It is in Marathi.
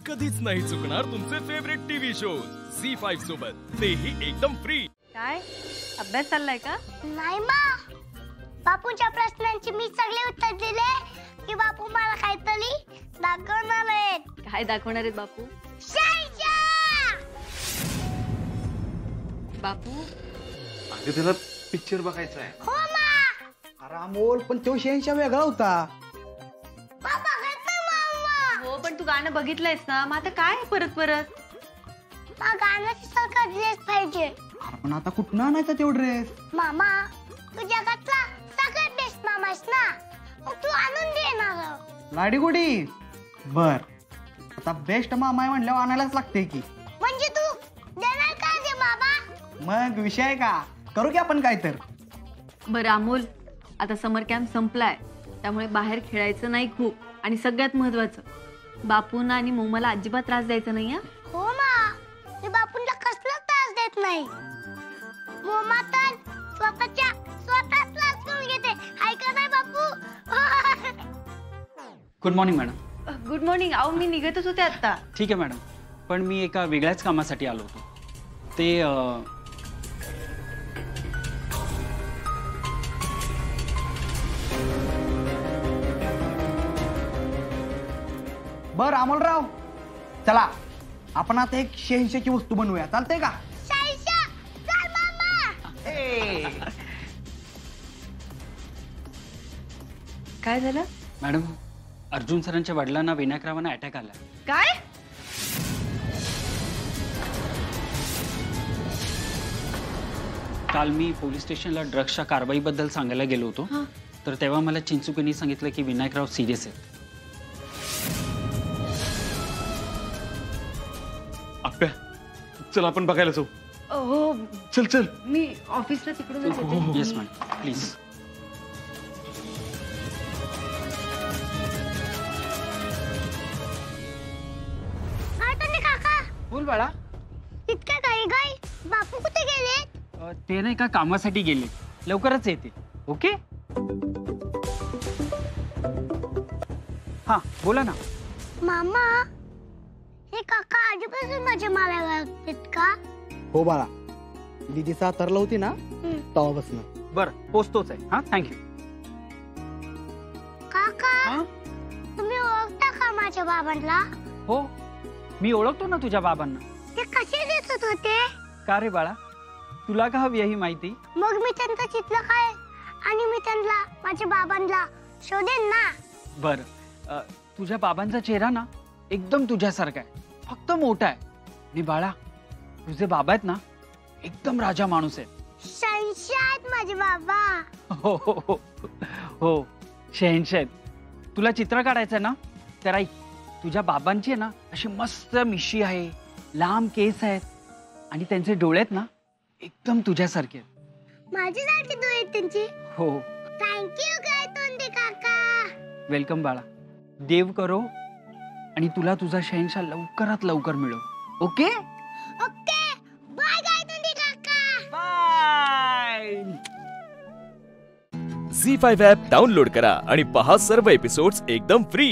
कधीच नाही चुकणार तुमचे फेवरेट टीव्ही शोज झी5 सोबत, तेही एकदम फ्री। काय अभ्यास चाललाय का? नाही मा, बापूंच्या प्रश्नांची मी सगळे उत्तर दिले की बापू मला काहीतरी दाखवणार आहेत। काय दाखवणार आहेत बापू? बापू अगं त्याला पिक्चर बघायचा आहे। हो मा। अरे अमोल, पण तो शहनशाह वेगळा होता। बाबा मामा, हो पण तू गाणं बघितलंयस ना, मग आता काय परत परत? मग गाण्याची सारखा ड्रेस पाहिजे। अरे पण आता कुठं आणायचा तो ड्रेस? मामा, तू जगातला सगळ्यात बेस्ट मामास ना, मग तू आणून देणार। लाडीगुडी बर, आता बेस्ट मामा आहे म्हणल्यावर आणायलाच लागते की। म्हणजे तू देणार का जे बाबा? मग विषय का, करू की आपण काय तर। बरं अमोल, आता समर कॅम्प संपलाय, त्यामुळे बाहेर खेळायचं नाही खूप, आणि सगळ्यात महत्वाचं बापूंना आणि मोमाला अजिबात त्रास द्यायचा नाही। हो मा, मी बापूंना कसला त्रास देत नाही। मोमा तर स्वतःच त्रास करून घेते, हाय का नाही बापू? Good morning madam. Good morning. अहो मी निघतच होते आता। ठीक आहे मॅडम, पण मी एका वेगळ्याच कामासाठी आलो होतो। ते बर अमोलराव, चला आपण आता एक शहनशाहची वस्तू बनवूया, चालतंय का? शहनशाह, चल मामा। काय झालं? मॅडम, अर्जुन सरांच्या वडिलांना विनायकरावांना अटॅक आला। काय? काल मी पोलीस स्टेशनला ड्रग्सच्या कारवाईबद्दल सांगायला गेलो होतो, तर तेव्हा मला चिंचुकीने सांगितलं की विनायकराव सिरियस आहेत। आप्या, चल आपण बघायला जाऊ। हो चल चल। मी ऑफिसला तिकडूनच येते। Yes madam, please. काका, बोल बाळा। इतक्या काही बापू कुठे गेले? ते नाही का कामासाठी गेले, लवकरच येते। ओके, हा बोला ना। मामा, हे काका आधीपासून माझ्या मालाला लागतात का? हो बाळा, दीदी सातारला होती ना तेव्हापासून। बरं, पोचतोच आहे। हा, थँक्यू। काका, तुम्ही ओळखता का माझ्या बाबांना? हो, मी ओळखतो ना तुझ्या बाबांना। ते कसे दिसत होते? का रे बाळा, तुला का हवी ही माहिती? मग मी त्यांचं चित्र काय आणि मी त्यांना माझ्या बाबांना शोधेन ना। बरं, तुझ्या बाबांचा चेहरा ना एकदम तुझ्यासारखा आहे, फक्त मोठा आहे। आणि बाळा, तुझे बाबा आहेत ना एकदम राजा माणूस आहेत। शहनशाह आहेत माझे बाबा। हो हो हो हो, शहनशाह आहेत। तुला चित्र काढायचं आहे ना, तर ऐक, तुझ्या बाबांची आहे ना अशी मस्त मिशी आहे, लांब केस आहेत, आणि त्यांचे डोळे आहेत ना एकदम तुझ्यासारखे आहेत। माझी सारखी डोळे आहेत त्यांची। हो, थँक्यू काय तोंडे काका। वेलकम बाळा। देव करो आणि तुला तुझा शहनशाह लवकरात लवकर मिळो। ओके ओके, बाय काय तोंडे काका। बाय। झी5 ॲप डाउनलोड करा आणि पहा सर्व एपिसोड्स एकदम फ्री।